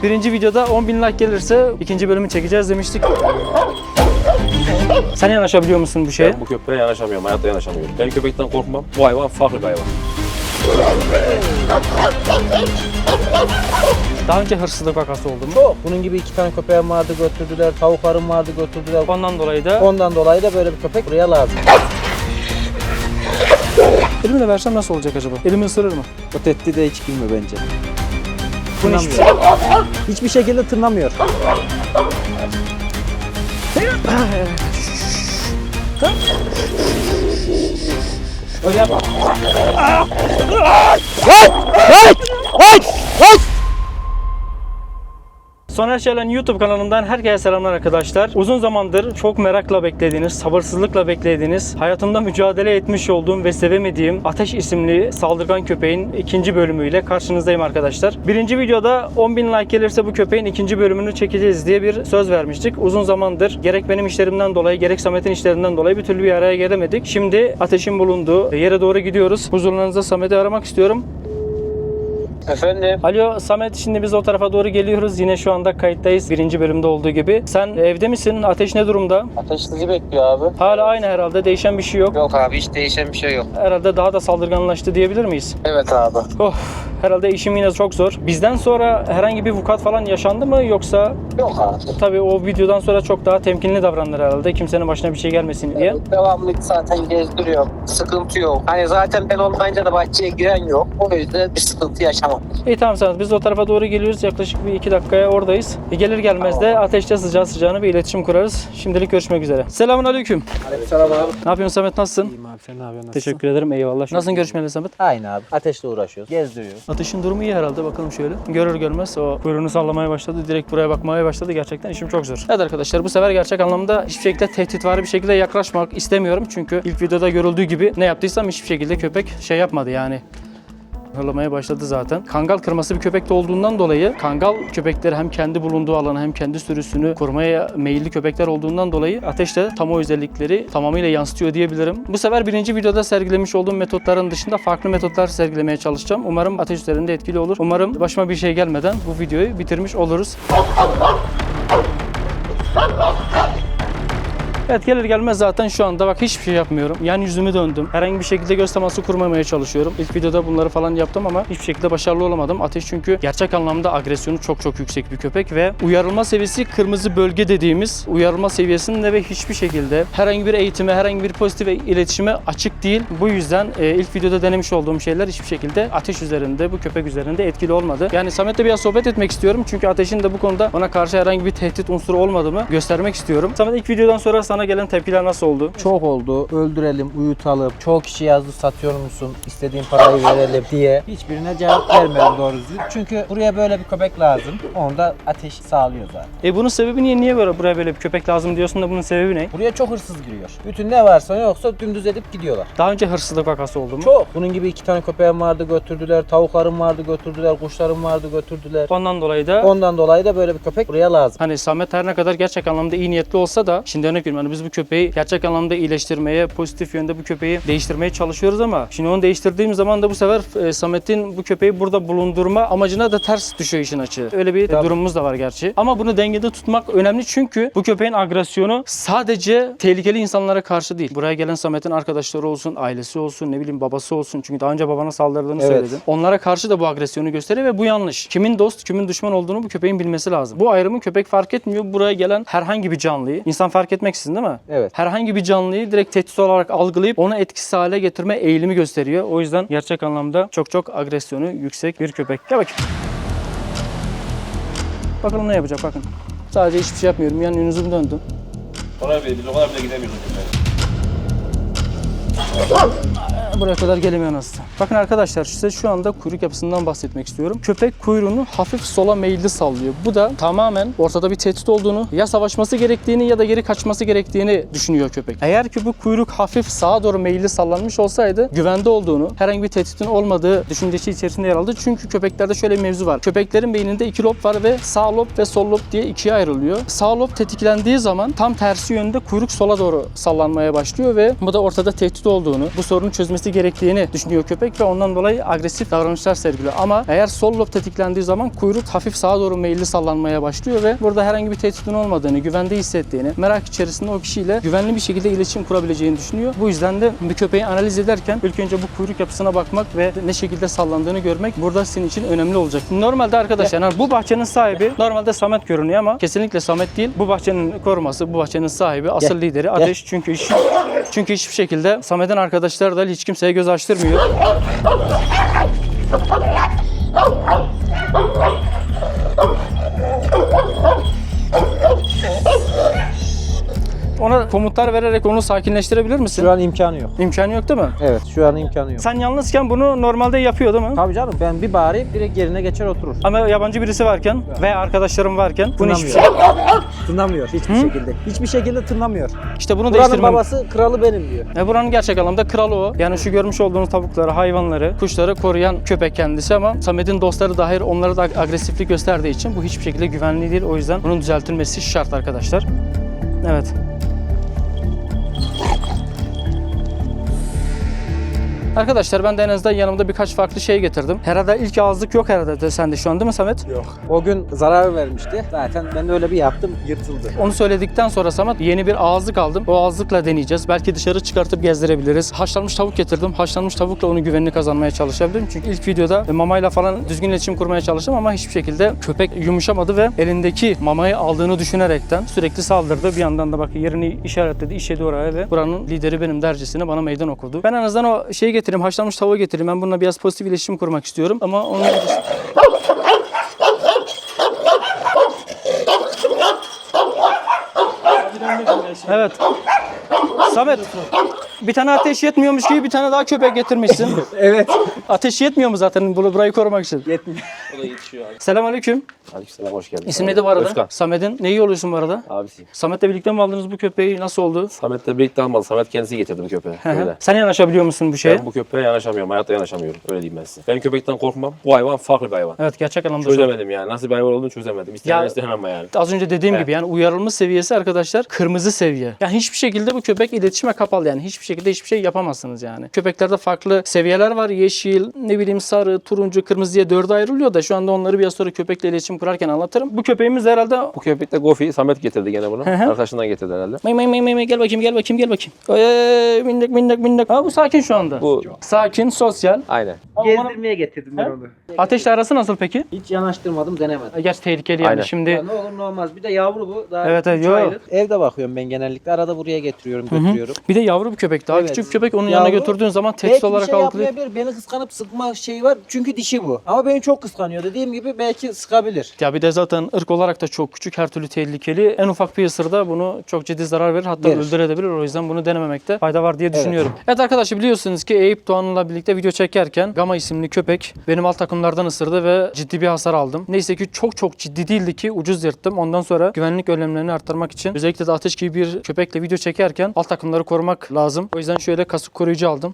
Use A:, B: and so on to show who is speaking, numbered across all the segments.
A: Birinci videoda 10.000 like gelirse ikinci bölümü çekeceğiz demiştik. Sen yanaşabiliyor musun bu şeye?
B: Ben bu köpeğe yanaşamıyorum, hayatta yanaşamıyorum. Ben köpekten korkmam. Bu hayvan farklı bir hayvan.
A: Daha önce hırsızlık vakası oldu mu?
C: Çok. Bunun gibi 2 tane köpeğim vardı götürdüler, tavuklarım vardı götürdüler.
A: Ondan dolayı da
C: böyle bir köpek buraya lazım.
A: elimi de versem nasıl olacak acaba? Elimi ısırır mı?
C: O tehdide hiç girme bence.
A: Bunu
C: Hiçbir şekilde tırnamıyor.
A: Öyle yapma. Soner Şelen YouTube kanalından herkese selamlar arkadaşlar. Uzun zamandır çok merakla beklediğiniz, sabırsızlıkla beklediğiniz, hayatımda mücadele etmiş olduğum ve sevemediğim Ateş isimli saldırgan köpeğin ikinci bölümüyle karşınızdayım arkadaşlar. Birinci videoda 10.000 like gelirse bu köpeğin ikinci bölümünü çekeceğiz diye bir söz vermiştik. Uzun zamandır gerek benim işlerimden dolayı gerek Samet'in işlerinden dolayı bir türlü bir araya gelemedik. Şimdi Ateş'in bulunduğu yere doğru gidiyoruz. Huzurlarınızda Samet'i aramak istiyorum.
C: Efendim?
A: Alo Samet, şimdi biz o tarafa doğru geliyoruz. Yine şu anda kayıttayız. Birinci bölümde olduğu gibi. Sen evde misin? Ateş ne durumda?
C: Ateş sizi bekliyor abi.
A: Hala aynı herhalde. Değişen bir şey yok.
C: Yok abi, hiç değişen bir şey yok.
A: Herhalde daha da saldırganlaştı diyebilir miyiz?
C: Evet abi.
A: Oh, herhalde işim yine çok zor. Bizden sonra herhangi bir vukuat falan yaşandı mı yoksa?
C: Yok abi.
A: Tabii o videodan sonra çok daha temkinli davranır herhalde. Kimsenin başına bir şey gelmesin diye.
C: Evet, devamlı zaten gezdiriyor. Sıkıntı yok. Hani zaten ben olmayınca da bahçeye giren yok. O yüzden bir sıkıntı yaşamam.
A: İyi tamam Samet, biz o tarafa doğru geliyoruz. Yaklaşık bir 2 dakikaya oradayız. Gelir gelmez de Ateş'te sıcağı sıcağına bir iletişim kurarız. Şimdilik görüşmek üzere. Selamünaleyküm.
C: Aleykümselam abi.
A: Ne yapıyorsun Samet, nasılsın?
C: İyiyim abi, sen ne yapıyorsun?
A: Teşekkür ederim, eyvallah. Nasılsın görüşmeli Samet?
C: Aynı abi. Ateşle uğraşıyoruz. Gezdiriyoruz.
A: Ateşin durumu iyi herhalde, bakalım şöyle. Görür görmez o kuyruğunu sallamaya başladı. Direkt buraya bakmaya başladı. Gerçekten işim çok zor. Evet arkadaşlar, bu sefer gerçek anlamda hiçbir şekilde tehditvari bir şekilde yaklaşmak istemiyorum. Çünkü ilk videoda görüldüğü gibi ne yaptıysam hiçbir şekilde köpek şey yapmadı yani. Hırlamaya başladı zaten. Kangal kırması bir köpekte olduğundan dolayı kangal köpekleri hem kendi bulunduğu alanı hem kendi sürüsünü korumaya meyilli köpekler olduğundan dolayı Ateş de tam o özellikleri tamamıyla yansıtıyor diyebilirim. Bu sefer birinci videoda sergilemiş olduğum metotların dışında farklı metotlar sergilemeye çalışacağım. Umarım Ateş üzerinde etkili olur. Umarım başıma bir şey gelmeden bu videoyu bitirmiş oluruz. Evet, gelir gelmez zaten şu anda bak hiçbir şey yapmıyorum. Yan yüzümü döndüm. Herhangi bir şekilde göz teması kurmamaya çalışıyorum. İlk videoda bunları falan yaptım ama hiçbir şekilde başarılı olamadım. Ateş çünkü gerçek anlamda agresyonu çok yüksek bir köpek ve uyarılma seviyesi kırmızı bölge dediğimiz uyarılma seviyesinde ve hiçbir şekilde herhangi bir eğitime, herhangi bir pozitif iletişime açık değil. Bu yüzden ilk videoda denemiş olduğum şeyler hiçbir şekilde Ateş üzerinde, bu köpek üzerinde etkili olmadı. Yani Samet'le biraz sohbet etmek istiyorum. Çünkü Ateş'in de bu konuda ona karşı herhangi bir tehdit unsuru olmadığını göstermek istiyorum. Samet, ilk videodan sonra sana gelen tepkiler nasıl oldu?
C: Çok oldu. Öldürelim, uyutalım. Çoğu kişi yazdı, satıyor musun? İstediğin parayı verelim diye. Hiçbirine cevap vermiyorum doğru düzgün. Çünkü buraya böyle bir köpek lazım. Onu da Ateş sağlıyor zaten.
A: Bunun sebebi niye buraya böyle bir köpek lazım diyorsun da bunun sebebi ne?
C: Buraya çok hırsız giriyor. Bütün ne varsa yoksa dümdüz edip gidiyorlar.
A: Daha önce hırsızlık vakası oldu mu?
C: Çok. Bunun gibi 2 tane köpeğim vardı götürdüler. Tavuklarım vardı götürdüler. Kuşlarım vardı götürdüler.
A: Ondan
C: dolayı da böyle bir köpek buraya lazım.
A: hani Samet her ne kadar gerçek anlamda iyi niyetli olsa da şimdi örnek veriyorum, hani biz bu köpeği gerçek anlamda iyileştirmeye, pozitif yönde bu köpeği değiştirmeye çalışıyoruz ama şimdi onu değiştirdiğim zaman da bu sefer Samet'in bu köpeği burada bulundurma amacına da ters düşüyor işin açığı. Öyle bir durumumuz da var gerçi. Ama bunu dengede tutmak önemli çünkü bu köpeğin agresyonu sadece tehlikeli insanlara karşı değil. Buraya gelen Samet'in arkadaşları olsun, ailesi olsun, ne bileyim babası olsun. Çünkü daha önce babana saldırdığını söyledin. Onlara karşı da bu agresyonu gösteriyor ve bu yanlış. Kimin dost, kimin düşman olduğunu bu köpeğin bilmesi lazım. Bu ayrımı köpek fark etmiyor. Buraya gelen herhangi bir canlıyı, insan fark etmeksizin değil mi?
C: Evet.
A: Herhangi bir canlıyı direkt tehdit olarak algılayıp onu etkisiz hale getirme eğilimi gösteriyor. O yüzden gerçek anlamda çok agresyonu yüksek bir köpek. Gel bakayım. Bakalım ne yapacak, bakın. Sadece hiçbir şey yapmıyorum. Yan yüzüm döndü.
B: Oraya bile, biz o kadar bile gidemiyoruz.
A: Buraya kadar gelemiyor aslında. Bakın arkadaşlar, size şu anda kuyruk yapısından bahsetmek istiyorum. Köpek kuyruğunu hafif sola meyilli sallıyor. Bu da tamamen ortada bir tehdit olduğunu, ya savaşması gerektiğini ya da geri kaçması gerektiğini düşünüyor köpek. Eğer ki bu kuyruk hafif sağa doğru meyilli sallanmış olsaydı güvende olduğunu, herhangi bir tehditin olmadığı düşüncesi içerisinde yer aldı. Çünkü köpeklerde şöyle bir mevzu var. Köpeklerin beyninde 2 lob var ve sağ lob ve sol lob diye ikiye ayrılıyor. Sağ lob tetiklendiği zaman tam tersi yönde kuyruk sola doğru sallanmaya başlıyor ve bu da ortada tehdit olduğunu, bu sorunu çözmesi gerektiğini düşünüyor köpek ve ondan dolayı agresif davranışlar sergiliyor. Ama eğer sol lob tetiklendiği zaman kuyruk hafif sağa doğru meyilli sallanmaya başlıyor ve burada herhangi bir tehditin olmadığını, güvende hissettiğini, merak içerisinde o kişiyle güvenli bir şekilde iletişim kurabileceğini düşünüyor. Bu yüzden de bir köpeği analiz ederken ilk önce bu kuyruk yapısına bakmak ve ne şekilde sallandığını görmek burada sizin için önemli olacak. Normalde arkadaşlar yani bu bahçenin sahibi normalde Samet görünüyor ama kesinlikle Samet değil. Bu bahçenin koruması, bu bahçenin sahibi, asıl lideri Ateş. Çünkü hiçbir şekilde Samet'in arkadaşları da hiç kimseye göz açtırmıyor. Ona komutlar vererek onu sakinleştirebilir misin?
C: Şu an imkanı yok.
A: İmkanı yok değil mi?
C: Evet, şu an imkanı yok.
A: Sen yalnızken bunu normalde yapıyor değil mi?
C: Tabii canım, ben bir bağırayım direkt yerine geçer oturur.
A: Ama yabancı birisi varken veya arkadaşlarım varken bunu hiçbir şey...
C: Tınlamıyor hiçbir şekilde. Hiçbir şekilde tınlamıyor.
A: İşte bunu
C: Buranın
A: değiştirmem.
C: babası kralı benim diyor.
A: Buranın gerçek anlamda kralı o. Yani şu görmüş olduğunuz tavukları, hayvanları, kuşları koruyan köpek kendisi ama Samet'in dostları dahi onlara da agresiflik gösterdiği için bu hiçbir şekilde güvenli değil. O yüzden bunun düzeltilmesi şart arkadaşlar. Evet. Arkadaşlar ben de en azından yanımda birkaç farklı şey getirdim. Herhalde ilk ağızlık yok herhalde de sende şu an değil mi Samet?
C: Yok. O gün zarar vermişti. Zaten ben de öyle bir yaptım, yırtıldı.
A: Onu söyledikten sonra Samet yeni bir ağızlık aldım. O ağızlıkla deneyeceğiz. Belki dışarı çıkartıp gezdirebiliriz. Haşlanmış tavuk getirdim. Haşlanmış tavukla onun güvenini kazanmaya çalışabilirim. Çünkü ilk videoda mamayla falan düzgün iletişim kurmaya çalıştım ama hiçbir şekilde köpek yumuşamadı ve elindeki mamayı aldığını düşünerekten sürekli saldırdı. Bir yandan da bak yerini işaretledi, işedi oraya ve buranın lideri benim dercesine bana meydan okudu. Ben en azından o şeyi getireyim, haşlanmış tavuğu getireyim. Ben bununla biraz pozitif iletişim kurmak istiyorum ama onun Evet. Samet, bir tane ateş yetmiyormuş gibi bir tane daha köpek getirmişsin.
C: Evet.
A: Ateş yetmiyor mu zaten burayı korumak için?
C: Yetmiyor.
B: O da yetişiyor abi.
A: Selamünaleyküm.
B: Aleykümselam, hoş geldin.
A: İsim neydi bu arada?
B: Özkan.
A: Samet'in neyi oluyorsun bu arada?
B: Abisiyim.
A: Samet'le birlikte mi aldınız bu köpeği? Nasıl oldu?
B: Samet'le birlikte almadı. Samet kendisi getirdi bu köpeği. Öyle.
A: Sen yanaşabiliyor musun bu şeye?
B: Ben bu köpeğe yanaşamıyorum. Hayatta yanaşamıyorum. Öyle diyeyim ben size. Ben köpekten korkmam. Bu hayvan farklı bir hayvan.
A: Evet, gerçek anlamda çok.
B: Çözemedim yani. Nasıl bir hayvan olduğunu çözemedim.
A: Ya-
B: İstemem ama yani.
A: Az önce dediğim gibi yani uyarılma seviyesi arkadaşlar kırmızı seviye. Yani hiçbir şekilde bu köpek iletişime kapalı yani hiçbir şekilde hiçbir şey yapamazsınız yani. Köpeklerde farklı seviyeler var. Yeşil, ne bileyim sarı, turuncu, kırmızı diye dörde ayrılıyor da şu anda onları biraz sonra köpekle iletişim kurarken anlatırım. Bu köpeğimiz herhalde
B: Bu köpek de Gofi. Samet getirdi gene bunu.
A: hı.
B: Arkadaşından getirdi herhalde.
A: May gel bakayım. Ay, minnak. Ha, bu sakin şu anda.
B: Bu
A: Sakin, sosyal.
B: aynen.
C: Gezdirmeye getirdim ben onu.
A: Ateşle arası nasıl peki?
C: Hiç yanaştırmadım, denemedim.
A: Gerçi tehlikeli yani
B: Aynen.
A: şimdi.
C: Ya ne olur ne olmaz. Bir de yavru bu. Daha
A: Evet,
C: 3
A: yok.
C: aylık. Evde bakıyorum ben genellikle. Arada buraya getiriyorum, götürüyorum.
A: Bir de yavru bir köpek. Daha
C: Evet.
A: küçük bir köpek onun yanına
C: Yavru.
A: götürdüğün zaman tehdit
C: Belki bir
A: olarak
C: şey
A: algılayıp.
C: yapmayabilir. Beni kıskanıp sıkma şeyi var. Çünkü dişi bu. Ama beni çok kıskanıyor. Dediğim gibi belki sıkabilir.
A: Ya bir de zaten ırk olarak da çok küçük, her türlü tehlikeli. En ufak bir ısırda bunu çok ciddi zarar verir. Hatta
C: Verir.
A: öldürebilir. O yüzden bunu denememekte fayda var diye düşünüyorum. Evet arkadaşlar, biliyorsunuz ki Eyüp Doğan'la birlikte video çekerken Gama isimli köpek benim alt takımlardan ısırdı ve ciddi bir hasar aldım. Neyse ki çok ciddi değildi ki ucuz yırttım. Ondan sonra güvenlik önlemlerini arttırmak için özellikle de Ateş gibi bir köpekle video çekerken alt takımları korumak lazım. O yüzden şöyle kasık koruyucu aldım.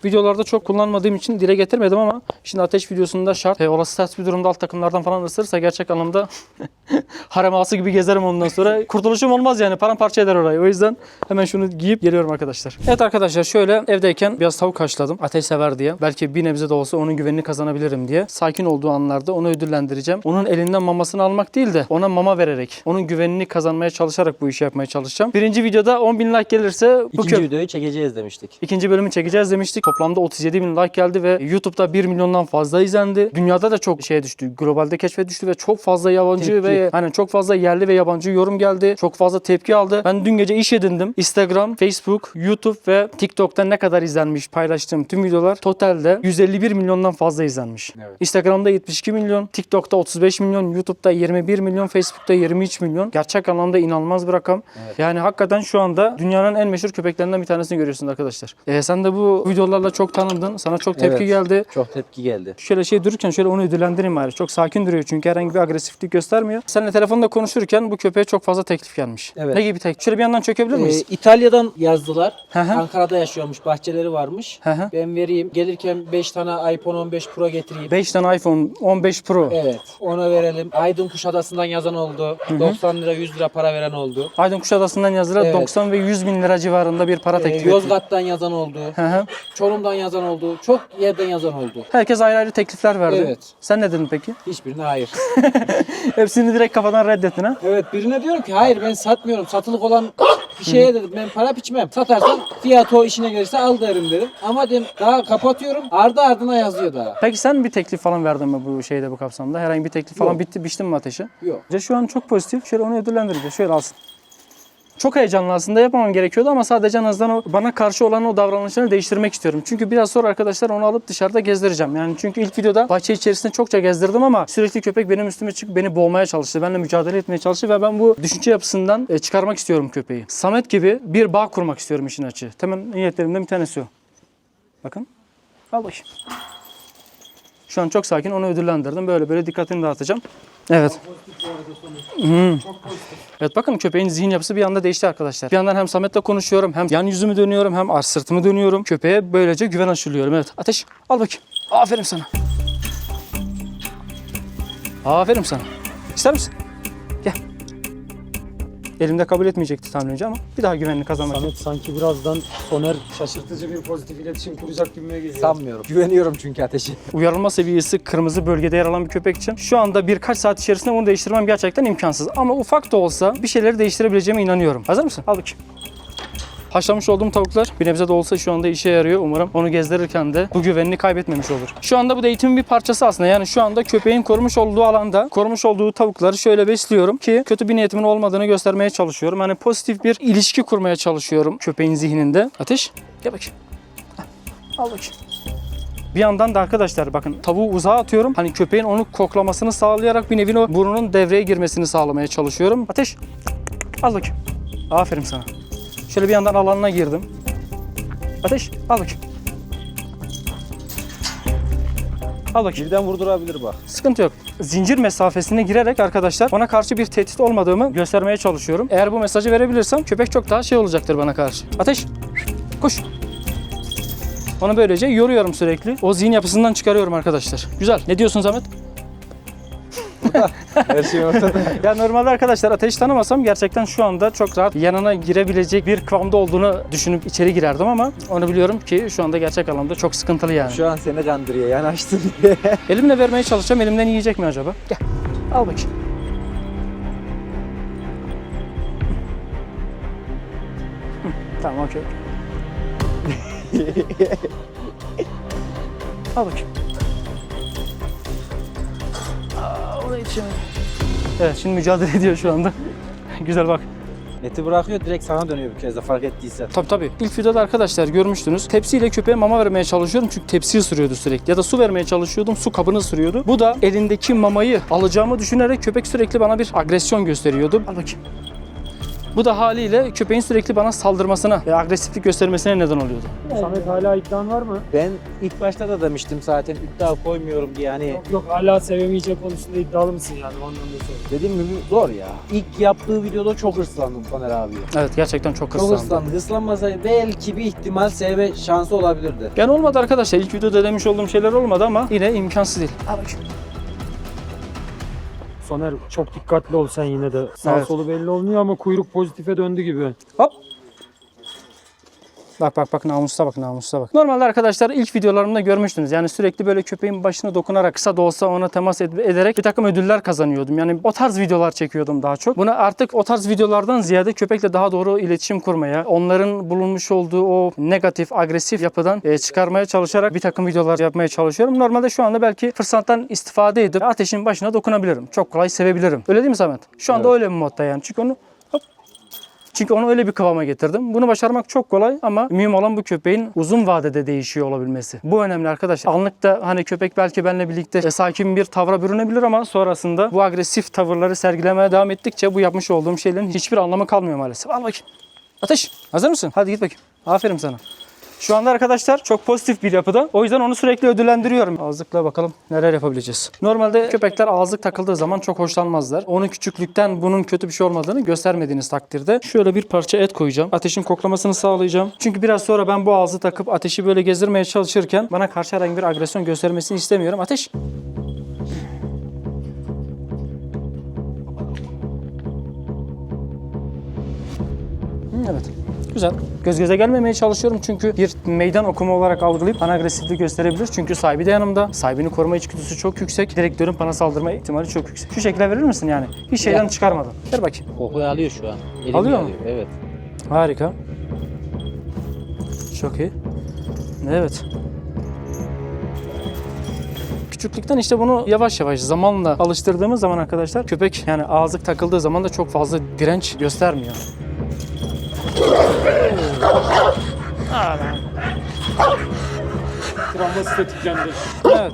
A: Videolarda çok kullanmadığım için dile getirmedim ama şimdi Ateş videosunda şart. Olası ters bir durumda alt takımlardan falan ısırırsa gerçek anlamda harem ağası gibi gezerim ondan sonra. Kurtuluşum olmaz yani, paramparça eder orayı. O yüzden hemen şunu giyip geliyorum arkadaşlar. Evet arkadaşlar, şöyle evdeyken biraz tavuk haşladım. Ateş sever diye. Belki bir nebze de olsa onun güvenini kazanabilirim diye. Sakin olduğu anlarda onu ödüllendireceğim. Onun elinden mamasını almak değil de ona mama vererek, onun güvenini kazanmaya çalışarak bu işi yapmaya çalışacağım. Birinci videoda 10.000 like gelirse bu
C: İkinci videoyu çekeceğiz demiştik.
A: İkinci bölümü çekeceğiz demiştik. Toplamda 37.000 like geldi ve YouTube'da 1 milyondan fazla izlendi. Dünyada da çok şeye düştü. Globalde keşfe düştü ve çok fazla yabancı
C: Tepki.
A: ve hani çok fazla yerli ve yabancı yorum geldi. Çok fazla tepki aldı. Ben dün gece iş edindim. Instagram, Facebook, YouTube ve TikTok'ta ne kadar izlenmiş paylaştığım tüm videolar totalde 151 milyondan fazla izlenmiş.
C: Evet.
A: Instagram'da 72 milyon, TikTok'ta 35 milyon, YouTube'da 21 milyon, Facebook'ta 23 milyon. Gerçek anlamda inanılmaz bir rakam.
C: Evet.
A: Yani hakikaten şu anda dünyanın en meşhur köpeklerinden bir tanesini görüyorsunuz arkadaşlar. Sen de bu videolarla çok tanındın. Sana çok tepki
C: Evet.
A: geldi.
C: Çok tepki geldi.
A: Şöyle dururken şöyle onu ödüllendireyim bari. Çok sakin duruyor çünkü herhangi bir agresiflik göstermiyor. Seninle telefonda konuşurken bu köpeğe çok fazla teklif gelmiş.
C: Evet.
A: Ne gibi teklif? Şöyle bir yandan çökebilir miyiz?
C: İtalya'dan yazdılar.
A: Hı hı.
C: Ankara'da yaşıyormuş. Bahçeleri varmış.
A: Hı hı.
C: Ben vereyim. Gelirken 5 tane iPhone 15 Pro getireyim.
A: 5 tane iPhone 15 Pro.
C: Evet. Ona verelim. Aydın Kuşadası'ndan yazan oldu. 90 lira 100 lira para veren oldu.
A: Aydın Kuşadası'ndan yazılan
C: Evet.
A: 90 ve 100 bin lira civarında bir para teklif etti.
C: Yozgat'tan yazan oldu.
A: Hı hı.
C: Çorum'dan yazan oldu. Çok yerden yazan oldu.
A: Herkes ayrı ayrı teklifler verdi.
C: Evet.
A: Sen ne dedin peki?
C: Hiçbirine hayır.
A: Hepsini direkt kafadan reddettin ha?
C: Evet, birine diyorum ki hayır ben satmıyorum. Satılık olan bir şeye dedim ben para biçmem. Satarsan fiyatı o işine gelirse al derim dedim. Ama dedim daha kapatıyorum. Ardı ardına yazıyor daha.
A: Peki sen bir teklif falan verdin mi bu şeyde, bu kapsamda? Herhangi bir teklif falan
C: Yok.
A: biçtin mi ateşe?
C: Yok.
A: Şu an çok pozitif. Şöyle onu ödüllendireceğiz. Şöyle alsın. Çok heyecanlı aslında, yapmam gerekiyordu ama sadece en azından o bana karşı olan o davranışlarını değiştirmek istiyorum. Çünkü biraz sonra arkadaşlar onu alıp dışarıda gezdireceğim. Yani çünkü ilk videoda bahçe içerisinde çokça gezdirdim ama sürekli köpek benim üstüme çıkıp beni boğmaya çalıştı. Benimle mücadele etmeye çalıştı ve ben bu düşünce yapısından çıkarmak istiyorum köpeği. Samet gibi bir bağ kurmak istiyorum işin açığı. Temel niyetlerimden bir tanesi o. Bakın. Al bakayım. Şu an çok sakin, onu ödüllendirdim. Böyle böyle dikkatini dağıtacağım. Evet. Evet, bakın köpeğin zihin yapısı bir anda değişti arkadaşlar. Bir yandan hem Samet'le konuşuyorum, hem yan yüzümü dönüyorum, hem arş sırtımı dönüyorum. Köpeğe böylece güven aşılıyorum. Evet, Ateş al bakayım. Aferin sana. Aferin sana. İster misin? Gel. Elimde kabul etmeyecekti tahmin önce ama bir daha güvenini kazanmak için.
D: Samet sanki birazdan Soner şaşırtıcı bir pozitif iletişim kuracak gibime geliyor.
C: Sanmıyorum. Güveniyorum çünkü ateşi.
A: Uyarılma seviyesi kırmızı bölgede yer alan bir köpek için şu anda birkaç saat içerisinde onu değiştirmem gerçekten imkansız. Ama ufak da olsa bir şeyleri değiştirebileceğime inanıyorum. Hazır mısın? Al bakayım. Haşlamış olduğum tavuklar bir nebze de olsa şu anda işe yarıyor. Umarım onu gezdirirken de bu güvenini kaybetmemiş olur. Şu anda bu da eğitimin bir parçası aslında. Yani şu anda köpeğin korumuş olduğu alanda korumuş olduğu tavukları şöyle besliyorum ki kötü bir niyetimin olmadığını göstermeye çalışıyorum. Hani pozitif bir ilişki kurmaya çalışıyorum köpeğin zihninde. Ateş, gel bakayım. Al bakayım. Bir yandan da arkadaşlar bakın tavuğu uzağa atıyorum. Hani köpeğin onu koklamasını sağlayarak bir nevi o burnunun devreye girmesini sağlamaya çalışıyorum. Ateş, al bakayım. Aferin sana. Şöyle bir yandan alanına girdim. Ateş, al bakayım. Al bakayım.
D: Birden vurdurabilir bak.
A: Sıkıntı yok. Zincir mesafesine girerek arkadaşlar ona karşı bir tehdit olmadığımı göstermeye çalışıyorum. Eğer bu mesajı verebilirsem köpek çok daha şey olacaktır bana karşı. Ateş, koş. Onu böylece yoruyorum sürekli. O zihin yapısından çıkarıyorum arkadaşlar. Güzel. Ne diyorsun Ahmet?
C: Her şey ortada.
A: Ya normalde arkadaşlar Ateş tanımasam gerçekten şu anda çok rahat yanına girebilecek bir kıvamda olduğunu düşünüp içeri girerdim ama onu biliyorum ki şu anda gerçek anlamda çok sıkıntılı yani.
C: Şu an seni kandırıyor. Yani açtın diye.
A: Elimle vermeye çalışacağım. Elimden yiyecek mi acaba? Gel. Al bakayım. Hı, tamam, okey. Al bakayım. O da yetişemedi. Evet, şimdi mücadele ediyor şu anda. Güzel bak.
C: Eti bırakıyor direkt sana dönüyor bir kez de fark ettiysen.
A: Tabii. İlk videoda arkadaşlar görmüştünüz. Tepsiyle köpeğe mama vermeye çalışıyorum çünkü tepsi ısırıyordu sürekli. Ya da su vermeye çalışıyordum, su kabını ısırıyordu. Bu da elindeki mamayı alacağımı düşünerek köpek sürekli bana bir agresyon gösteriyordu. Al bakayım. Bu da haliyle köpeğin sürekli bana saldırmasına ve agresiflik göstermesine neden oluyordu.
D: Samet hala iddian var mı?
C: Ben ilk başta da demiştim zaten iddia koymuyorum diye hani
D: Yok hala sevemeyecek konusunda iddialı mısın yani o anlamda soruyorum.
C: dediğim gibi zor ya. İlk yaptığı videoda çok hırslandım Soner abiye.
A: Evet, gerçekten çok
C: Çok
A: hırslandı.
C: hırslandı. Hırslanmasaydı belki bir ihtimal sevme şansı olabilirdi.
A: Yani olmadı arkadaşlar. İlk videoda demiş olduğum şeyler olmadı ama yine imkansız değil. Al bakayım.
D: Soner çok dikkatli ol sen yine de. Sağ
A: Evet.
D: solu belli olmuyor ama kuyruk pozitife döndü gibi.
A: Hop. Bak namusa bak. Normalde arkadaşlar ilk videolarımda görmüştünüz. Yani sürekli böyle köpeğin başına dokunarak kısa da olsa ona temas ederek bir takım ödüller kazanıyordum. Yani o tarz videolar çekiyordum daha çok. Buna artık o tarz videolardan ziyade köpekle daha doğru iletişim kurmaya, onların bulunmuş olduğu o negatif, agresif yapıdan çıkarmaya çalışarak bir takım videolar yapmaya çalışıyorum. Normalde şu anda belki fırsattan istifade edip Ateş'in başına dokunabilirim. Çok kolay sevebilirim. Öyle değil mi Samet? Şu anda öyle bir modda yani. Çünkü onu öyle bir kıvama getirdim. Bunu başarmak çok kolay ama mühim olan bu köpeğin uzun vadede değişiyor olabilmesi. Bu önemli arkadaşlar. Anlıkta hani köpek belki benimle birlikte sakin bir tavra bürünebilir ama sonrasında bu agresif tavırları sergilemeye devam ettikçe bu yapmış olduğum şeylerin hiçbir anlamı kalmıyor maalesef. Al bakayım. Ateş, hazır mısın? Hadi git bakayım. Aferin sana. Şu anda arkadaşlar çok pozitif bir yapıda. O yüzden onu sürekli ödüllendiriyorum. Ağızlıkla bakalım neler yapabileceğiz. Normalde köpekler ağızlık takıldığı zaman çok hoşlanmazlar. Onun küçüklükten bunun kötü bir şey olmadığını göstermediğiniz takdirde şöyle bir parça et koyacağım. Ateşin koklamasını sağlayacağım. Çünkü biraz sonra ben bu ağzı takıp ateşi böyle gezdirmeye çalışırken bana karşı herhangi bir agresyon göstermesini istemiyorum. Ateş. Evet. Güzel. Göz göze gelmemeye çalışıyorum çünkü bir meydan okuma olarak algılayıp bana agresifliği gösterebilir. Çünkü sahibi de yanımda. Sahibini koruma içgüdüsü çok yüksek. Direkt dönüp bana saldırma ihtimali çok yüksek. Şu şekilde verir misin yani? Hiç şeyden çıkarmadan. Ver bakayım.
C: Kokuyu alıyor şu an. Elimi
A: Alıyor mu?
C: Evet.
A: Harika. Çok iyi. Evet. Küçüklükten işte bunu yavaş yavaş zamanla alıştırdığımız zaman arkadaşlar köpek yani ağızlık takıldığı zaman da çok fazla direnç göstermiyor.
D: Travması tetiklendi.
A: Evet.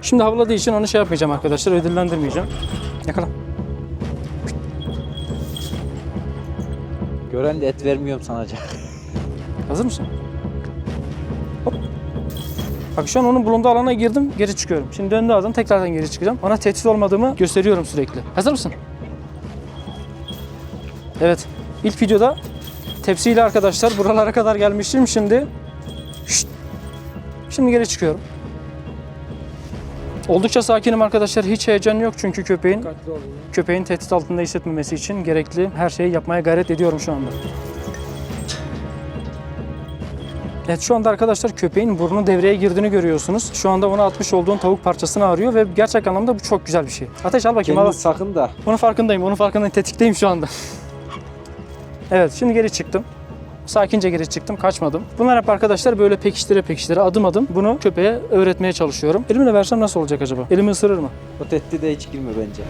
A: Şimdi havladığı için onu şey yapmayacağım arkadaşlar, ödüllendirmeyeceğim. Yakala.
C: Gören de et vermiyorum sanacak.
A: Hazır mısın? Hop. Bak şu an onun bulunduğu alana girdim, geri çıkıyorum. Şimdi döndüğü adam tekrardan geri çıkacağım. Ona tehdit olmadığımı gösteriyorum sürekli. Hazır mısın? Evet. İlk videoda tepsiyle arkadaşlar buralara kadar gelmiştim. Şimdi Şşt. Şimdi geri çıkıyorum. Oldukça sakinim arkadaşlar. Hiç heyecan yok çünkü köpeğin tehdit altında hissetmemesi için gerekli her şeyi yapmaya gayret ediyorum şu anda. Evet şu anda arkadaşlar köpeğin burnu devreye girdiğini görüyorsunuz. Şu anda ona atmış olduğun tavuk parçasını arıyor ve gerçek anlamda bu çok güzel bir şey. Ateş al bakayım. Al.
C: Kendini sakın da.
A: Onun farkındayım. Tetikteyim şu anda. Evet şimdi geri çıktım. Sakince geri çıktım, kaçmadım. Bunlar hep arkadaşlar böyle pekiştire adım adım bunu köpeğe öğretmeye çalışıyorum. Elimle versem nasıl olacak acaba? Elimi ısırır mı?
C: O tehdide hiç girme bence.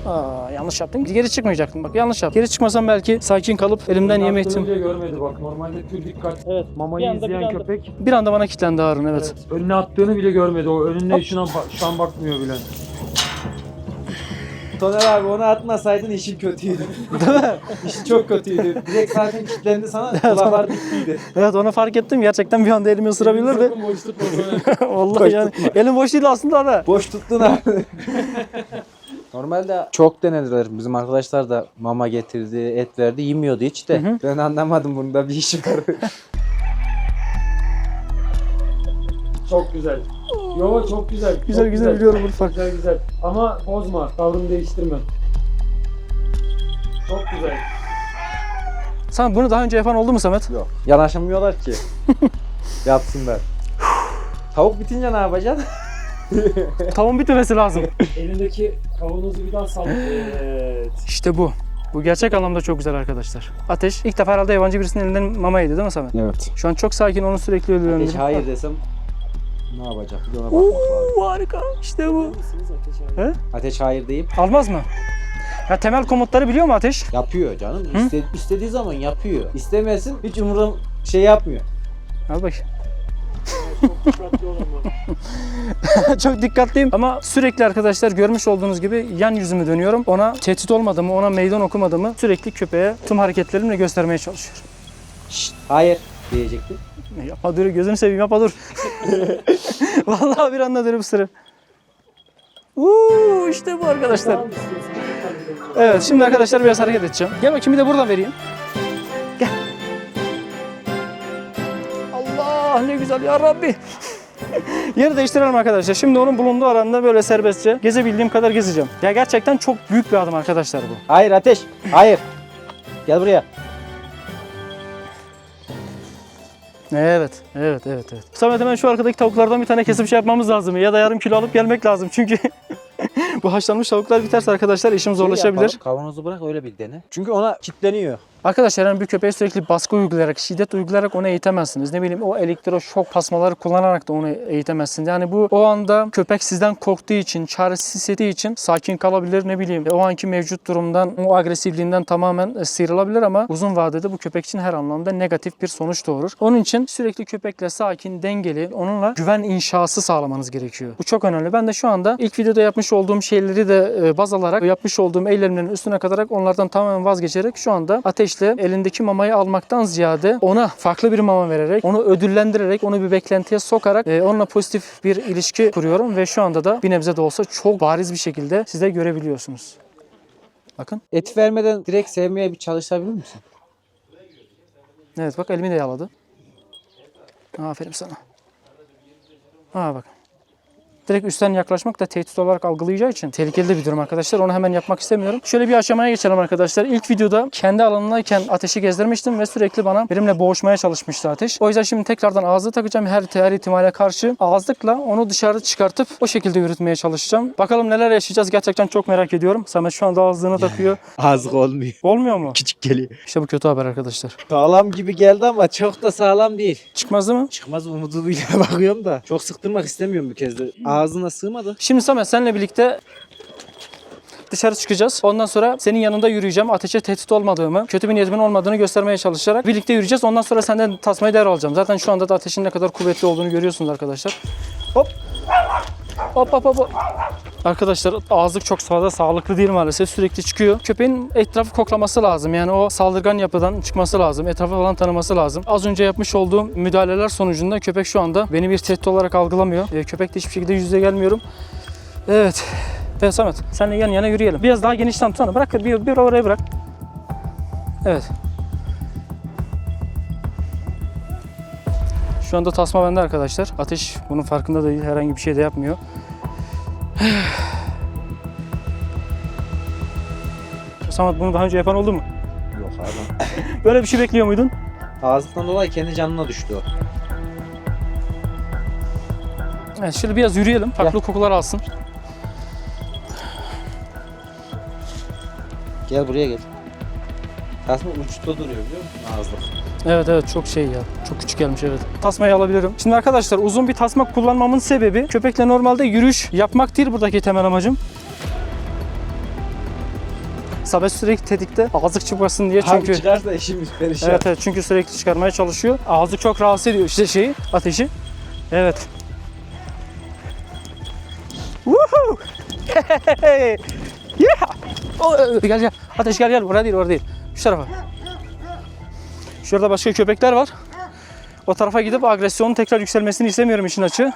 A: Aa, yanlış yaptım. Geri çıkmayacaktım bak yanlış yaptım. Geri çıkmasam belki sakin kalıp elimden yeme ihtimali.
D: bile görmedi bak. Normalde pür dikkat.
A: Evet.
D: Mamayı
A: Bir anda-
D: izleyen
A: bir anda-
D: köpek.
A: Bir anda bana kilitlendi Harun evet.
D: Önüne attığını bile görmedi. O önüne şu an bakmıyor bile.
C: Soner abi onu atmasaydın işin kötüydü.
A: Değil mi?
C: İşin çok kötüydü. Direkt zaten kilitlendi sana. Kulaklar dikliydi.
A: Evet onu fark ettim. Gerçekten bir anda elimi ısırabilirdi.
D: Sakın boş tutma sonra.
A: Vallahi
C: Boş
A: yani.
C: tutma.
A: Elim boş değil aslında da.
C: Boş tuttun abi. Normalde çok denediler. Bizim arkadaşlar da mama getirdi, et verdi. Yemiyordu hiç de. Ben anlamadım bunda bir işi var.
D: Çok güzel. Yo çok güzel.
A: Güzel
D: çok
A: güzel biliyorum bunu fark.
D: Güzel. Ama bozma. Tavrını değiştirme. Çok güzel.
A: Sen bunu daha önce yapan oldu mu Samet?
C: Yok. Yanaşamıyorlar ki. Yapsınlar. Tavuk bitince ne yapacaksın?
A: Tavuğun bitmemesi lazım.
D: Elindeki kavanozu bir daha sal. Evet.
A: İşte bu. Bu gerçek anlamda çok güzel arkadaşlar. Ateş ilk defa herhalde yabancı birisinin elinden mama yedi değil mi Samet?
C: Evet.
A: Şu an çok sakin onu sürekli
C: Ateş
A: ödüllendiriyor.
C: hayır desem ne yapacak? Bir de ona bakmak lazım.
A: Oo, harika. İşte bu. He?
C: Ateş hayır deyip
A: Almaz mı? Ya temel komutları biliyor mu Ateş?
C: yapıyor canım. İstediği zaman yapıyor. İstemesin hiç umurum şey yapmıyor.
A: Al bak.
D: Çok dikkatli ol ama.
A: Çok dikkatliyim ama sürekli arkadaşlar görmüş olduğunuz gibi yan yüzümü dönüyorum. Ona tehdit olmadığımı, ona meydan okumadığımı sürekli köpeğe tüm hareketlerimle göstermeye çalışıyorum.
C: Şşt, hayır diyecektim.
A: Yapma dur gözünü seveyim yapma dur. Vallahi bir anda dönüp ısırır. İşte bu arkadaşlar. Evet şimdi arkadaşlar biraz hareket edeceğim. Gel bakayım bir de buradan vereyim. Gel. Allah ne güzel ya Rabbi. Yeri değiştirelim arkadaşlar. Şimdi onun bulunduğu alanda böyle serbestçe gezebildiğim kadar gezeceğim. Ya gerçekten çok büyük bir adım arkadaşlar bu.
C: Hayır Ateş. Hayır. Gel buraya.
A: Evet. Samet hemen şu arkadaki tavuklardan bir tane kesip şey yapmamız lazım. Ya da yarım kilo alıp gelmek lazım. Çünkü bu haşlanmış tavuklar biterse arkadaşlar işim zorlaşabilir.
C: Yapalım, kavanozu bırak öyle bir dene. Çünkü ona kilitleniyor.
A: Arkadaşlar yani bir köpeğe sürekli baskı uygulayarak, şiddet uygulayarak onu eğitemezsiniz. Ne bileyim o elektroşok pasmaları kullanarak da onu eğitemezsiniz. Yani bu o anda köpek sizden korktuğu için, çaresiz hissettiği için sakin kalabilir. Ne bileyim o anki mevcut durumdan, o agresifliğinden tamamen sıyrılabilir ama uzun vadede bu köpek için her anlamda negatif bir sonuç doğurur. Onun için sürekli köpekle sakin, dengeli, onunla güven inşası sağlamanız gerekiyor. Bu çok önemli. Ben de şu anda ilk videoda yapmış olduğum şeyleri de baz alarak, yapmış olduğum eylemlerin üstüne katarak onlardan tamamen vazgeçerek şu anda ateş ateşle elindeki mamayı almaktan ziyade ona farklı bir mama vererek, onu ödüllendirerek, onu bir beklentiye sokarak onunla pozitif bir ilişki kuruyorum ve şu anda da bir nebze de olsa çok bariz bir şekilde siz de görebiliyorsunuz. Bakın.
C: Et vermeden direkt sevmeye bir çalışabilir misin?
A: Evet bak elimi de yaladı. Aferin sana. Bak. Direkt üstten yaklaşmak da tehdit olarak algılayacağı için tehlikeli de bir durum arkadaşlar. Onu hemen yapmak istemiyorum. Şöyle bir aşamaya geçelim arkadaşlar. İlk videoda kendi alanındayken ateşi gezdirmiştim ve sürekli benimle boğuşmaya çalışmıştı ateş. O yüzden şimdi tekrardan ağzı takacağım. Her ihtimale karşı ağızlıkla onu dışarı çıkartıp o şekilde yürütmeye çalışacağım. Bakalım neler yaşayacağız. Gerçekten çok merak ediyorum. Samet şu anda ağzını takıyor.
C: Ağızlık olmuyor.
A: Olmuyor mu?
C: Küçük geliyor.
A: İşte bu kötü haber arkadaşlar.
C: Sağlam gibi geldi ama çok da sağlam değil.
A: Çıkmaz değil mi?
C: Çıkmaz umuduyla bakıyorum da. Çok sıktırmak istemiyorum bir kez de. Ağzına sığmadı.
A: Şimdi Samet seninle birlikte dışarı çıkacağız. Ondan sonra senin yanında yürüyeceğim. Ateşe tehdit olmadığımı, kötü bir niyetimin olmadığını göstermeye çalışarak birlikte yürüyeceğiz. Ondan sonra senden tasmayı devralacağım. Zaten şu anda da ateşin ne kadar kuvvetli olduğunu görüyorsunuz arkadaşlar. Hop. Hop hop hop. Arkadaşlar ağızlık çok fazla sağlıklı değil maalesef. Sürekli çıkıyor. Köpeğin etrafı koklaması lazım. Yani o saldırgan yapıdan çıkması lazım. Etrafı falan tanıması lazım. Az önce yapmış olduğum müdahaleler sonucunda köpek şu anda beni bir tehdit olarak algılamıyor. Köpekle hiçbir şekilde yüz yüze gelmiyorum. Evet. Evet Samet. Seninle yan yana yürüyelim. Biraz daha genişten tutsana. Bırak bir oraya bırak. Evet. Şu anda tasma bende arkadaşlar. Ateş bunun farkında değil. Herhangi bir şey de yapmıyor. Samet bunu daha önce yapan oldu mu?
C: Yok abi.
A: Böyle bir şey bekliyor muydun?
C: Ağızlıktan dolayı kendi canına düştü o.
A: Evet, şöyle biraz yürüyelim. Farklı kokular alsın.
C: Gel buraya gel. Tasma uçta duruyor biliyor musun ağızlık?
A: Evet çok şey ya. Çok küçük gelmiş evet. Tasmayı alabilirim. Şimdi arkadaşlar uzun bir tasma kullanmamın sebebi köpekle normalde yürüyüş yapmak değil buradaki temel amacım. Samet sürekli tetikte ağızlık çıkmasın diye çünkü.
C: Abi çıkarsa işimiz perişan.
A: Evet çünkü sürekli çıkarmaya çalışıyor. Ağızlık çok rahatsız ediyor işte ateşi. Evet. Woohoo! Yeah! Gel. Ateş gel. Orada değil. Şu tarafa. Şurada başka köpekler var. O tarafa gidip agresyonun tekrar yükselmesini istemiyorum işin açığı.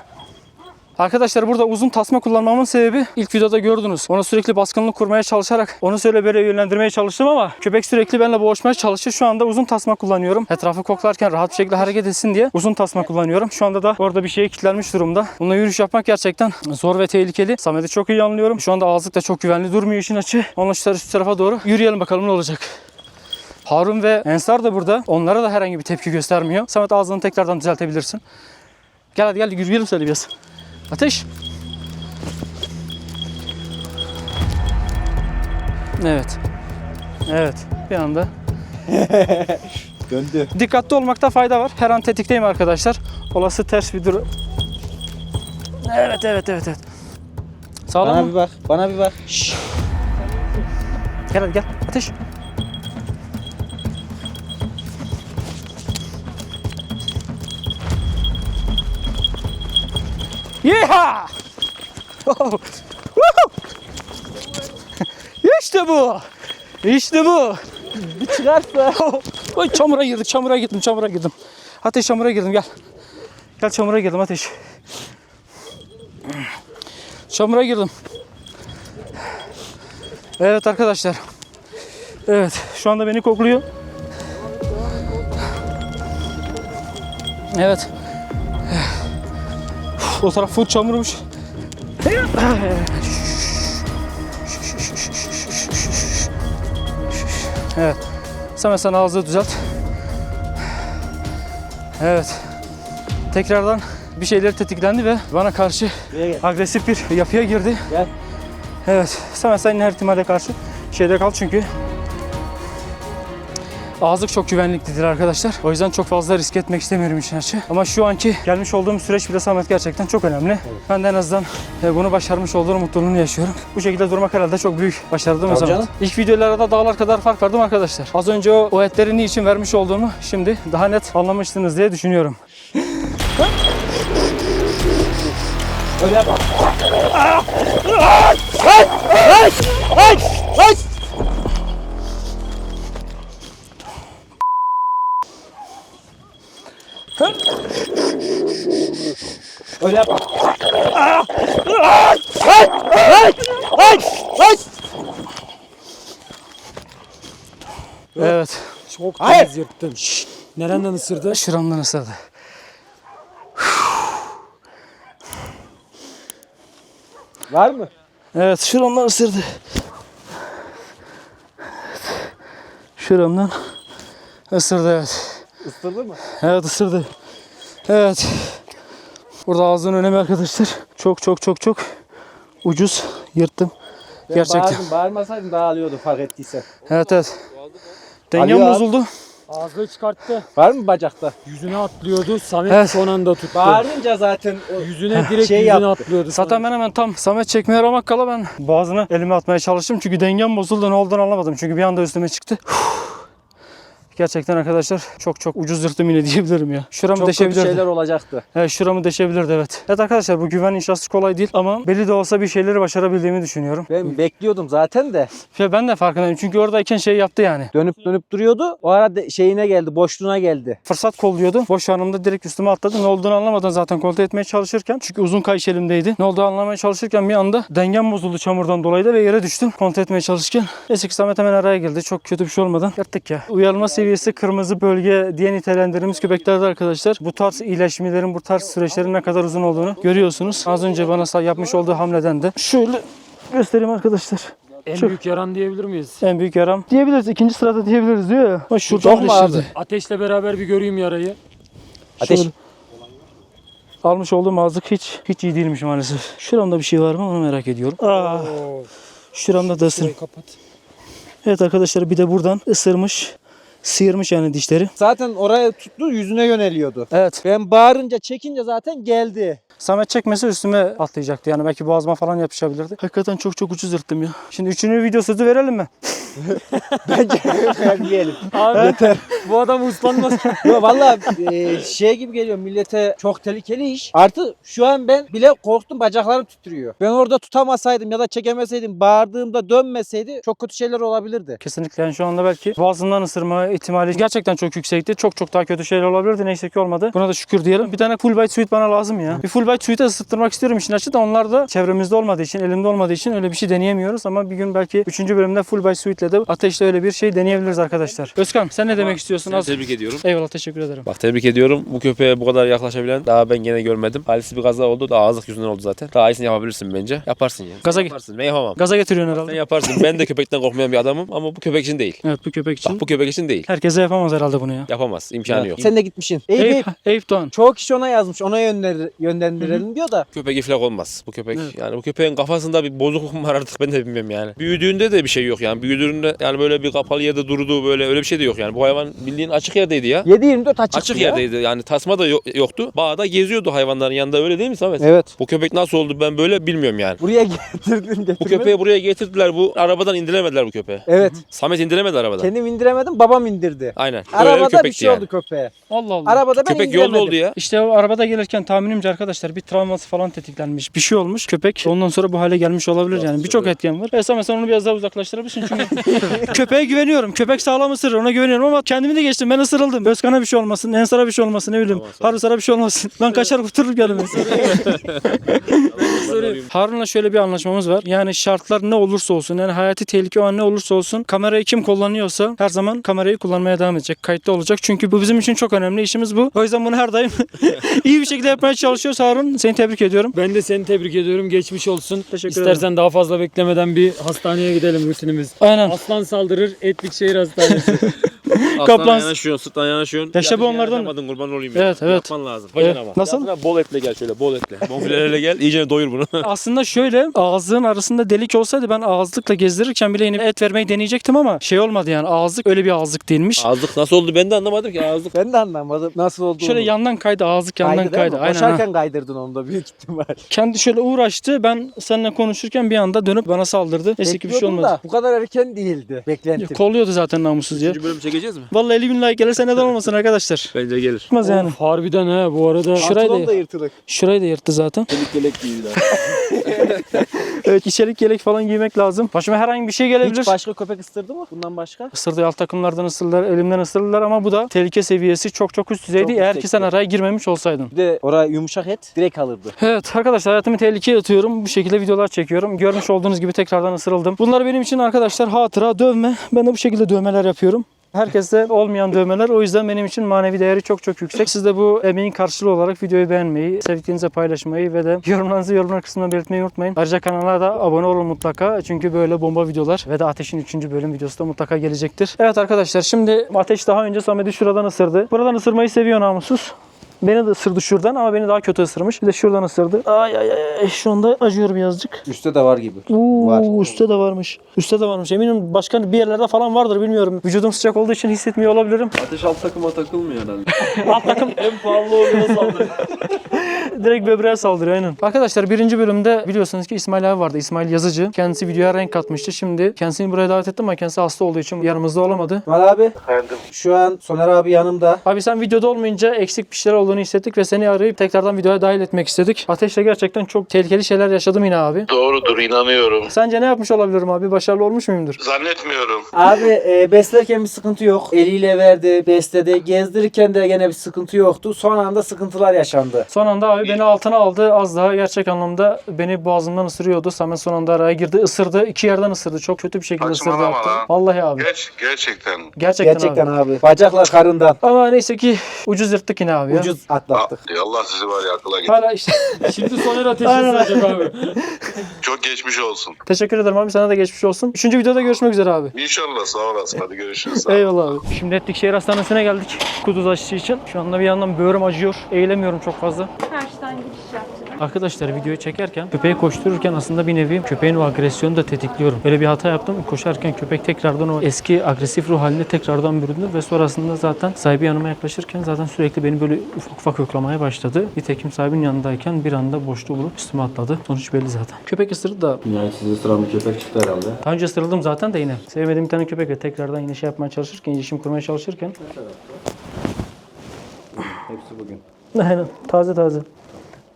A: Arkadaşlar burada uzun tasma kullanmamın sebebi ilk videoda gördünüz. Ona sürekli baskınlık kurmaya çalışarak onu şöyle böyle yönlendirmeye çalıştım ama köpek sürekli benimle boğuşmaya çalışıyor. Şu anda uzun tasma kullanıyorum. Etrafı koklarken rahat bir şekilde hareket etsin diye uzun tasma kullanıyorum. Şu anda da orada bir şeye kilitlenmiş durumda. Bununla yürüyüş yapmak gerçekten zor ve tehlikeli. Samet'i çok iyi anlıyorum. Şu anda ağızlık da çok güvenli durmuyor işin açığı. Onunla şu tarafa doğru yürüyelim bakalım ne olacak. Harun ve Ensar da burada. Onlara da herhangi bir tepki göstermiyor. Samet ağzını tekrardan düzeltebilirsin. Gel hadi yürüyelim şöyle biraz. Ateş. Evet. Bir anda.
C: Döndü.
A: Dikkatli olmakta fayda var. Her an tetikteyim arkadaşlar. Olası ters bir durum. Evet. Sağlam mı?
C: Bana bir bak. Şşş.
A: Gel hadi gel. Ateş. Yeeha! İşte bu. Bir çıkarsa. Oy çamura girdim. Ateş çamura girdim gel. Gel çamura girdim Ateş. Çamura girdim. Evet arkadaşlar. Evet şu anda beni kokluyor. Evet. O taraf full çamurmuş. Evet. Sen ağzını düzelt. Evet. Tekrardan bir şeyler tetiklendi ve bana karşı agresif bir yapıya girdi.
C: Gel.
A: Evet. Sen her ihtimale karşı şeyde kal çünkü ağızlık çok güvenliklidir arkadaşlar. O yüzden çok fazla risk etmek istemiyorum işin açığı. Ama şu anki gelmiş olduğum süreç bile Samet gerçekten çok önemli. Evet. Ben de en azından bunu başarmış olduğum mutluluğunu yaşıyorum. Bu şekilde durmak herhalde çok büyük başarı değil mi Samet? İlk videolarda dağlar kadar fark vardı arkadaşlar. Az önce o etleri niçin vermiş olduğumu şimdi daha net anlamışsınız diye düşünüyorum.
C: Öyle bak. Öyle yapma.
A: Evet.
D: Çok
C: Hayır.
D: temiz yırttın. Nereden ısırdı?
A: Şuramdan ısırdı.
C: Var mı?
A: Evet, şuramdan ısırdı. Şuramdan ısırdı, evet.
C: Isırdı mı?
A: Evet, ısırdı. Evet. Burada ağzının önemi arkadaşlar. Çok ucuz yırttım. Gerçekten.
C: Bağırmasaydım dağılıyordu fark ettiysen.
A: Evet. Dengem
C: Alıyor abi.
A: bozuldu.
D: Ağzını çıkarttı.
C: Var mı bacakta?
D: Yüzüne atlıyordu. Samet
A: Evet.
D: son anda tuttu.
C: Bağırınca zaten o
D: Yüzüne direkt
C: şey
D: yüzüne
C: yaptı.
D: atlıyordu.
A: Zaten ben hemen tam Samet çekmeye ramak kala ben boğazını elime atmaya çalıştım. Çünkü dengem bozuldu, ne olduğunu anlamadım. Çünkü bir anda üstüme çıktı. Gerçekten arkadaşlar çok ucuz yırttım yine diyebilirim ya. Şuramı
C: çok kötü
A: deşebilirdi.
C: şeyler olacaktı.
A: Evet, şuramı deşebilirdi, evet. Evet arkadaşlar, bu güven inşası kolay değil ama belli de olsa bir şeyleri başarabildiğimi düşünüyorum.
C: Ben bekliyordum zaten de.
A: Ve ben de farkındayım çünkü oradayken şey yaptı yani.
C: Dönüp duruyordu. O ara şeyine geldi, boşluğuna geldi.
A: Fırsat kolluyordu. Boş anımda direkt üstüme atladı. Ne olduğunu anlamadan zaten kontrol etmeye çalışırken. Çünkü uzun kayış elimdeydi. Ne olduğunu anlamaya çalışırken bir anda dengem bozuldu çamurdan dolayı da ve yere düştüm. Kontrol etmeye çalışırken. Neyse ki Samet hemen araya girdi. Çok kötü bir şey olmadan yattık ya. Uyarılma seviyesi kırmızı bölge diye nitelendirdiğimiz köpeklerde arkadaşlar bu tarz iyileşmelerin, bu tarz süreçlerin ne kadar uzun olduğunu görüyorsunuz. Az önce bana yapmış olduğu hamleden de şöyle göstereyim arkadaşlar.
D: En büyük yaran diyebilir miyiz?
A: En büyük yaram diyebiliriz. İkinci sırada diyebiliriz diyor ya. Bak şuradan
C: Çok mu
A: deşirdi.
C: abi?
D: Ateşle beraber bir göreyim yarayı.
C: Ateş.
A: Şöyle. Almış olduğum ağızlık hiç iyi değilmiş maalesef. Şuramda bir şey var mı onu merak ediyorum. Şuramda da ısırım.
D: Şurayı kapat.
A: Evet arkadaşlar, bir de buradan ısırmış. Sıyırmış yani dişleri.
C: Zaten oraya tuttu, yüzüne yöneliyordu.
A: Evet.
C: Ben bağırınca, çekince zaten geldi.
A: Samet çekmese üstüme atlayacaktı. Yani belki boğazıma falan yapışabilirdi. Hakikaten çok ucuz yırttım ya. Şimdi üçüncü video sözü verelim mi?
C: Bence vermeyelim.
D: Abi yeter. Bu adam uslanmaz.
C: Yo valla şey gibi geliyor millete, çok tehlikeli iş. Artı şu an ben bile korktum, bacaklarım titriyor. Ben orada tutamasaydım ya da çekemeseydim, bağırdığımda dönmeseydi çok kötü şeyler olabilirdi.
A: Kesinlikle, yani şu anda belki boğazından ısırma ihtimali gerçekten çok yüksekti. Çok daha kötü şeyler olabilirdi. Neyse ki olmadı. Buna da şükür diyelim. Bir tane full bite suit bana lazım ya. Bir full bite suit'e ısıttırmak istiyorum işin açığı da, onlar da çevremizde olmadığı için, elimde olmadığı için öyle bir şey deneyemiyoruz. Ama bir gün belki 3. bölümde full bite suit'le de ateşle öyle bir şey deneyebiliriz arkadaşlar. Özkan, sen ne demek istiyorsun?
B: Seni tebrik ediyorum.
A: Eyvallah, teşekkür ederim.
B: Bak, tebrik ediyorum. Bu köpeğe bu kadar yaklaşabilen daha ben gene görmedim. Halisi bir kaza oldu. Daha ağızlık yüzünden oldu zaten. Daha iyisini yapabilirsin bence. Yaparsın ya.
A: Gaza-
B: yaparsın. Ben yapamam.
A: Gaza getiriyorsun
B: Sen
A: herhalde.
B: yaparsın. Ben de köpekten korkmayan bir adamım ama bu köpek için değil.
A: Evet, bu köpek için.
B: Bak, bu köpek için değil.
A: Herkese yapamaz herhalde bunu ya.
B: Yapamaz. İmkanı yok.
C: Sen de gitmişsin. Eyüp,
A: Eyüp, Eyüp Doğan.
C: çoğu kişi ona yazmış, ona yönlendirelim diyor da.
B: Köpek iflak olmaz. Bu köpek
A: Evet.
B: yani bu köpeğin kafasında bir bozukluk mu var artık, ben de bilmiyorum yani. Büyüdüğünde de bir şey yok yani. Büyüdüğünde yani böyle bir kapalı yerde durduğu böyle öyle bir şey de yok yani. Bu hayvan bildiğin açık yerdeydi ya.
C: 7-24 açık.
B: Açık
C: ya.
B: yerdeydi yani, tasma da yoktu. Bağda geziyordu hayvanların yanında, öyle değil mi Samet?
C: Evet.
B: Bu köpek nasıl oldu ben böyle bilmiyorum yani.
C: Buraya getirdin.
B: Bu köpeği buraya getirdiler, bu arabadan indiremediler bu köpeği.
C: Evet.
B: Samet indiremedi arabadan.
C: Kendim indiremedim, babam indirdi.
B: Aynen. Böyle
C: Arabada bir
B: köpekti
C: şey
B: yani.
C: oldu köpeğe.
A: Allah Allah.
C: Arabada ben
B: Köpek
C: indiremedim.
B: yolda oldu ya.
A: İşte o arabada gelirken tahminimce arkadaşlar bir travması falan tetiklenmiş. Bir şey olmuş. Köpek ondan sonra bu hale gelmiş olabilir yani. Birçok etken var. Esam sen onu biraz daha uzaklaştırabilirsin çünkü köpeğe güveniyorum. Köpek sağlam ısırır, ona güveniyorum ama kendimi de geçtim. Ben ısırıldım. Özkan'a bir şey olmasın, Ensar'a bir şey olmasın, ne bileyim.
B: Tamam, sağ ol.
A: Harun'a bir şey olmasın. Ben kaçar kurtarır kendimi. Harun'la şöyle bir anlaşmamız var. Yani şartlar ne olursa olsun, yani hayati tehlike o an ne olursa olsun, kamerayı kim kullanıyorsa her zaman kamerayı kullanmaya devam edecek. Kayıtlı olacak. Çünkü bu bizim için çok önemli. İşimiz bu. O yüzden bunu her daim iyi bir şekilde yapmaya çalışıyoruz Harun. Seni tebrik ediyorum.
D: Ben de seni tebrik ediyorum. Geçmiş olsun.
A: Teşekkür
D: İstersen daha fazla beklemeden bir hastaneye gidelim, rutinimiz.
A: Aynen.
D: Aslan saldırır, Etlikşehir Hastanesi.
A: Kaplan-
B: Aslan yanaşıyorsun, sırttan yanaşıyorsun.
A: Yaşa bu
B: Yapacağın
A: onlardan-
B: yapamadın, kurban olayım
A: Evet,
B: ya.
A: evet.
B: Yapman lazım. Yapacaksın
A: Evet.
B: ama.
A: Nasıl?
B: Yapsana, bol etle gel şöyle, bol etle. Bonfilelerle gel, iyice doyur bunu.
A: Aslında şöyle, ağzının arasında delik olsaydı ben ağızlıkla gezdirirken bile yine et vermeyi deneyecektim ama şey olmadı yani, ağızlık öyle bir ağızlık değilmiş.
B: Ağızlık nasıl oldu ben de anlamadım ki, ağızlık.
C: Ben de anlamadım nasıl olduğunu.
A: Şöyle yandan kaydı, ağızlık yandan
C: Kaydı değil
A: kaydı.
C: mi?
A: Aynen.
C: Koşarken
A: Ha.
C: kaydırdın onu da büyük ihtimal.
A: Kendi şöyle uğraştı. Ben seninle konuşurken bir anda dönüp bana saldırdı. Neyse ki bir şey
C: Bekliyordum
A: olmadı.
C: da bu kadar erken değildi beklentim.
A: Kolluyordu zaten namussuz ya.
B: Üçüncü bölüm çekeceğiz çekeceğiz mi?
A: Vallahi 50 bin like gelirse neden olmasın arkadaşlar.
B: Bence gelir.
A: Çıkmaz yani.
D: Of, harbiden ha bu arada.
A: Şurayı da,
C: yırtılık.
A: şurayı da yırttı zaten.
C: Çelik yelek giyiyorlar.
A: Evet, içerik yelek falan giymek lazım. Başıma herhangi bir şey gelebilir.
C: Hiç başka köpek ısırdı mı? Bundan başka?
A: Isırdı, alt takımlardan ısırdılar, elimden ısırdılar ama bu da tehlike seviyesi çok üst düzeydi.
C: Çok
A: Eğer
C: yüksekti.
A: ki sen araya girmemiş olsaydın.
C: Bir de oraya yumuşak et direkt alırdı.
A: Evet arkadaşlar, hayatımı tehlikeye atıyorum. Bu şekilde videolar çekiyorum. Görmüş olduğunuz gibi tekrardan ısırıldım. Bunlar benim için arkadaşlar hatıra, dövme. Ben de bu şekilde dövmeler yapıyorum. Herkeste olmayan dövmeler. O yüzden benim için manevi değeri çok yüksek. Siz de bu emeğin karşılığı olarak videoyu beğenmeyi, sevdiklerinize paylaşmayı ve de yorumlarınızı yorumlar kısmına belirtmeyi unutmayın. Ayrıca kanala da abone olun mutlaka. Çünkü böyle bomba videolar ve de Ateş'in 3. bölüm videosu da mutlaka gelecektir. Evet arkadaşlar, şimdi Ateş daha önce Samet'i şuradan ısırdı. Buradan ısırmayı seviyor namussuz. Beni de ısırdı şuradan ama beni daha kötü ısırmış. Bir de şuradan ısırdı. Ay şu anda acıyor birazcık.
C: Üstte de var gibi.
A: Var. Üstte de varmış. Üstte de varmış. Eminim başka bir yerlerde falan vardır, bilmiyorum. Vücudum sıcak olduğu için hissetmiyor olabilirim.
E: Ateş alt takıma takılmıyor herhalde.
A: Alt takım
E: En pahalı oyuna saldırıyor.
A: direkt böbreğe saldırıyor aynen. Arkadaşlar 1. bölümde biliyorsunuz ki İsmail abi vardı. İsmail Yazıcı. Kendisi videoya renk katmıştı. Şimdi kendisini buraya davet ettim ama kendisi hasta olduğu için yanımızda olamadı.
C: Var abi. Şu an Soner abi yanımda.
A: Abi sen videoda olmayınca eksik bir şeyler olduğunu hissettik ve seni arayıp tekrardan videoya dahil etmek istedik. Ateş'le gerçekten çok tehlikeli şeyler yaşadım yine abi.
F: Doğrudur, inanıyorum.
A: Sence ne yapmış olabilirim abi? Başarılı olmuş muyumdur?
F: Zannetmiyorum.
C: Abi beslerken bir sıkıntı yok. Eliyle verdi, besledi. Gezdirirken de gene bir sıkıntı yoktu. Son anda sıkıntılar yaşandı.
A: Son anda abi beni altına aldı. Az daha gerçek anlamda beni boğazımdan ısırıyordu. Samet son anda araya girdi. Isırdı. 2 yerden ısırdı. Çok kötü bir şekilde ısırdı.
F: Saçmalama
A: Yaptı.
F: lan.
A: Vallahi abi.
F: Gerçekten.
A: Gerçekten abi.
C: abi. Bacakla karından.
A: Ama neyse ki ucuz yırttık yine abi ya.
C: Ucuz atlattık.
F: Allah sizi var ya akıla getir.
A: Hala işte.
D: Şimdi Soner Ateş'i
A: Aynen.
D: ısıracak abi.
F: Çok geçmiş olsun.
A: Teşekkür ederim abi. Sana da geçmiş olsun. 3. videoda görüşmek üzere abi.
F: İnşallah, sağ olasın. Hadi görüşürüz. Sağ ol.
A: Eyvallah abi. Şimdi Etlikşehir Hastanesi'ne geldik. Kuduz aşısı için. Şu anda bir yandan böğrüm acıyor. Eğilemiyorum çok fazla.
G: Karşıdan giriş yaptım.
A: Arkadaşlar videoyu çekerken köpeği koştururken aslında bir nevi köpeğin o agresyonu da tetikliyorum. Böyle bir hata yaptım. Koşarken köpek tekrardan o eski agresif ruh haline tekrardan büründü ve sonrasında zaten sahibi yanıma yaklaşırken zaten sürekli beni böyle ufak yoklamaya başladı. Nitekim sahibinin yanındayken bir anda boşluğu bulup üstüme atladı. Sonuç belli zaten. Köpek ısırdı da
E: Yani sizi ısıran bir köpek çıktı herhalde.
A: daha önce ısırıldım zaten de yine. Sevmediğim bir tane köpekle tekrardan yine şey yapmaya çalışırken, iletişim kurmaya çalışırken.
E: Hepsi bugün.
A: Aynen. Taze.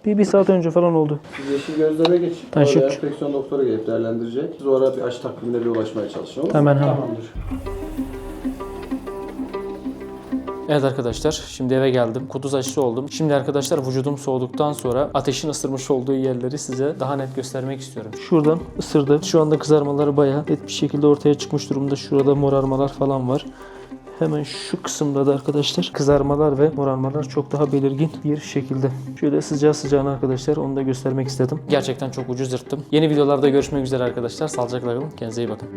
A: Bir saat önce falan oldu.
E: Siz yeşil gözleme geçip
A: Teşekkür.
E: orada enfeksiyon doktoru gelip değerlendirecek. Siz orada bir aşı takvimine bir ulaşmaya çalışın.
A: Hemen.
E: Tamamdır.
A: Evet arkadaşlar, şimdi eve geldim. Kuduz aşısı oldum. Şimdi arkadaşlar vücudum soğuduktan sonra Ateşin ısırmış olduğu yerleri size daha net göstermek istiyorum. Şuradan ısırdı. Şu anda kızarmaları bayağı net bir şekilde ortaya çıkmış durumda. Şurada morarmalar falan var. Hemen şu kısımda da arkadaşlar kızarmalar ve morarmalar çok daha belirgin bir şekilde. Şöyle sıcağına arkadaşlar onu da göstermek istedim. Gerçekten çok ucuz yırttım. Yeni videolarda görüşmek üzere arkadaşlar. Sağlıcakla kalın. Kendinize iyi bakın.